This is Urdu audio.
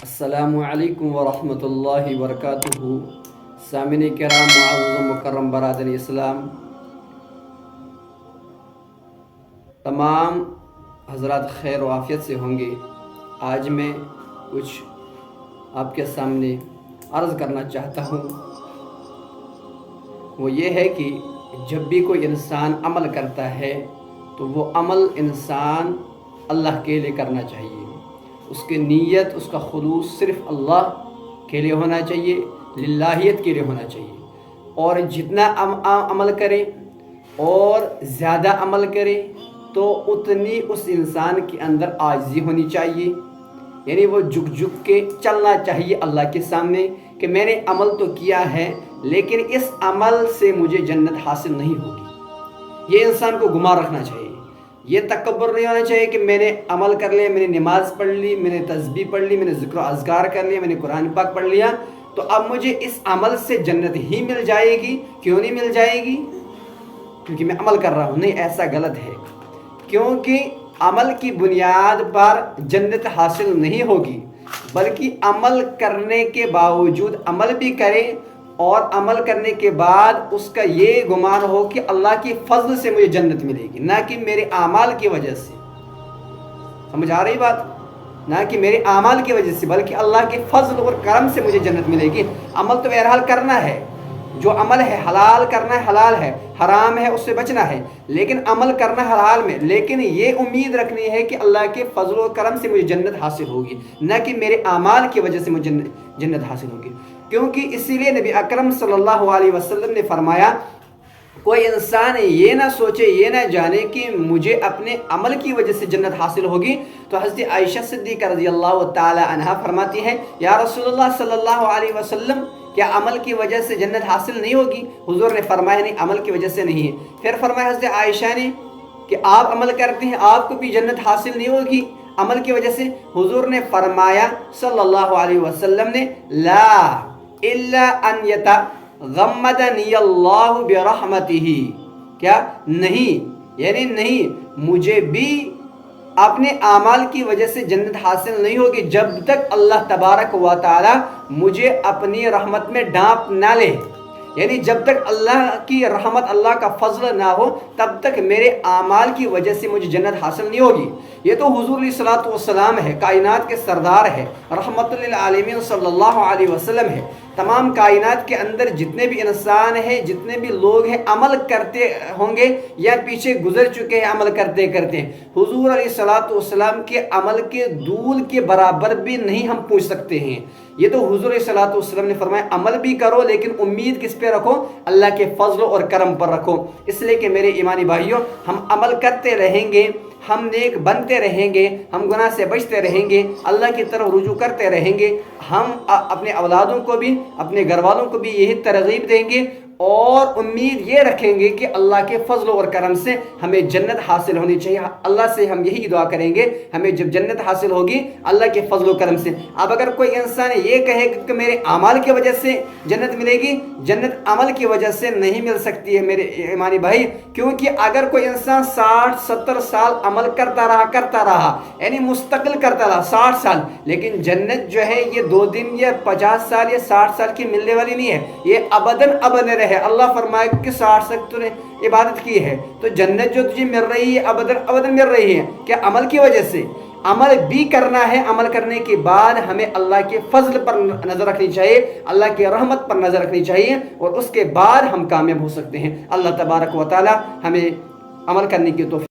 السلام علیکم ورحمۃ اللہ وبرکاتہ۔ سامعین کرام، معزز و مکرم برادر اسلام، تمام حضرات خیر و عافیت سے ہوں گے۔ آج میں کچھ آپ کے سامنے عرض کرنا چاہتا ہوں، وہ یہ ہے کہ جب بھی کوئی انسان عمل کرتا ہے تو وہ عمل انسان اللہ کے لیے کرنا چاہیے۔ اس کی نیت، اس کا خلوص صرف اللہ کے لیے ہونا چاہیے، للہیت کے لیے ہونا چاہیے۔ اور جتنا عمل کرے اور زیادہ عمل کرے تو اتنی اس انسان کے اندر عاجزی ہونی چاہیے، یعنی وہ جھک جھک کے چلنا چاہیے اللہ کے سامنے کہ میں نے عمل تو کیا ہے لیکن اس عمل سے مجھے جنت حاصل نہیں ہوگی۔ یہ انسان کو گمان رکھنا چاہیے، یہ تکبر نہیں ہونا چاہیے کہ میں نے عمل کر لیا، میں نے نماز پڑھ لی، میں نے تسبیح پڑھ لی، میں نے ذکر و اذکار کر لیا، میں نے قرآن پاک پڑھ لیا تو اب مجھے اس عمل سے جنت ہی مل جائے گی۔ کیوں نہیں مل جائے گی؟ کیونکہ میں عمل کر رہا ہوں۔ نہیں، ایسا غلط ہے، کیونکہ عمل کی بنیاد پر جنت حاصل نہیں ہوگی، بلکہ عمل کرنے کے باوجود عمل بھی کرے اور عمل کرنے کے بعد اس کا یہ گمان ہو کہ اللہ کے فضل سے مجھے جنت ملے گی، نہ کہ میرے اعمال کی وجہ سے۔ سمجھ آ رہی بات؟ نہ کہ میرے اعمال کی وجہ سے، بلکہ اللہ کے فضل اور کرم سے مجھے جنت ملے گی۔ عمل تو بہرحال کرنا ہے، جو عمل ہے حلال کرنا ہے، حلال ہے، حرام ہے اس سے بچنا ہے، لیکن عمل کرنا ہے حلال میں، لیکن یہ امید رکھنی ہے کہ اللہ کے فضل و کرم سے مجھے جنت حاصل ہوگی، نہ کہ میرے اعمال کی وجہ سے مجھے جنت حاصل ہوگی۔ کیونکہ اسی لیے نبی اکرم صلی اللہ علیہ وسلم نے فرمایا، کوئی انسان یہ نہ سوچے، یہ نہ جانے کہ مجھے اپنے عمل کی وجہ سے جنت حاصل ہوگی۔ تو حضرت عائشہ صدیقہ رضی اللہ تعالی عنہا فرماتی ہیں، یا رسول اللہ صلی اللہ علیہ وسلم، کیا عمل کی وجہ سے جنت حاصل نہیں ہوگی؟ حضور نے فرمایا، نہیں، عمل کی وجہ سے نہیں ہے۔ پھر فرمایا حضرت عائشہ نے کہ آپ عمل کرتے ہیں، آپ کو بھی جنت حاصل نہیں ہوگی عمل کی وجہ سے؟ حضور نے فرمایا صلی اللہ علیہ وسلم نے، لا الا ان یتغمدنی اللہ برحمتہ، کیا نہیں، یعنی نہیں، مجھے بھی اپنے اعمال کی وجہ سے جنت حاصل نہیں ہوگی جب تک اللہ تبارک و تعالی مجھے اپنی رحمت میں ڈانپ نہ لے، یعنی جب تک اللہ کی رحمت، اللہ کا فضل نہ ہو تب تک میرے اعمال کی وجہ سے مجھے جنت حاصل نہیں ہوگی۔ یہ تو حضور علیہ الصلوۃ والسلام ہے، کائنات کے سردار ہے، رحمت للعالمین صلی اللہ علیہ وسلم ہے۔ تمام کائنات کے اندر جتنے بھی انسان ہیں، جتنے بھی لوگ ہیں، عمل کرتے ہوں گے یا پیچھے گزر چکے ہیں عمل کرتے کرتے، حضور علیہ الصلوۃ والسلام کے عمل کے دول کے برابر بھی نہیں ہم پوچھ سکتے ہیں۔ یہ تو حضور علیہ الصلوۃ والسلام نے فرمایا، عمل بھی کرو لیکن امید کس پہ رکھو؟ اللہ کے فضل اور کرم پر رکھو۔ اس لیے کہ میرے ایمانی بھائیوں، ہم عمل کرتے رہیں گے، ہم نیک بنتے رہیں گے، ہم گناہ سے بچتے رہیں گے، اللہ کی طرف رجوع کرتے رہیں گے، ہم اپنے اولادوں کو بھی، اپنے گھر والوں کو بھی یہی ترغیب دیں گے اور امید یہ رکھیں گے کہ اللہ کے فضل اور کرم سے ہمیں جنت حاصل ہونی چاہیے۔ اللہ سے ہم یہی دعا کریں گے، ہمیں جب جنت حاصل ہوگی اللہ کے فضل و کرم سے۔ اب اگر کوئی انسان یہ کہے کہ میرے اعمال کی وجہ سے جنت ملے گی، جنت عمل کی وجہ سے نہیں مل سکتی ہے میرے ایمانی بھائی، کیونکہ اگر کوئی انسان 60-70 سال عمل کرتا رہا، یعنی مستقل کرتا رہا 60 سال، لیکن جنت جو ہے یہ 2 دن یا 50 سال یا 60 سال کی ملنے والی نہیں ہے، یہ ابداً رہے۔ اللہ فرمائے کہ 60 سال تو نے عبادت کی ہے تو جنت جو تجھے مل رہی ہے ابداً مل رہی ہے، کیا عمل کی وجہ سے؟ عمل بھی کرنا ہے، عمل کرنے کے بعد ہمیں اللہ کے فضل پر نظر رکھنی چاہیے، اللہ کی رحمت پر نظر رکھنی چاہیے، اور اس کے بعد ہم کامیاب ہو سکتے ہیں۔ اللہ تبارک و تعالی ہمیں عمل کرنے کی توفیق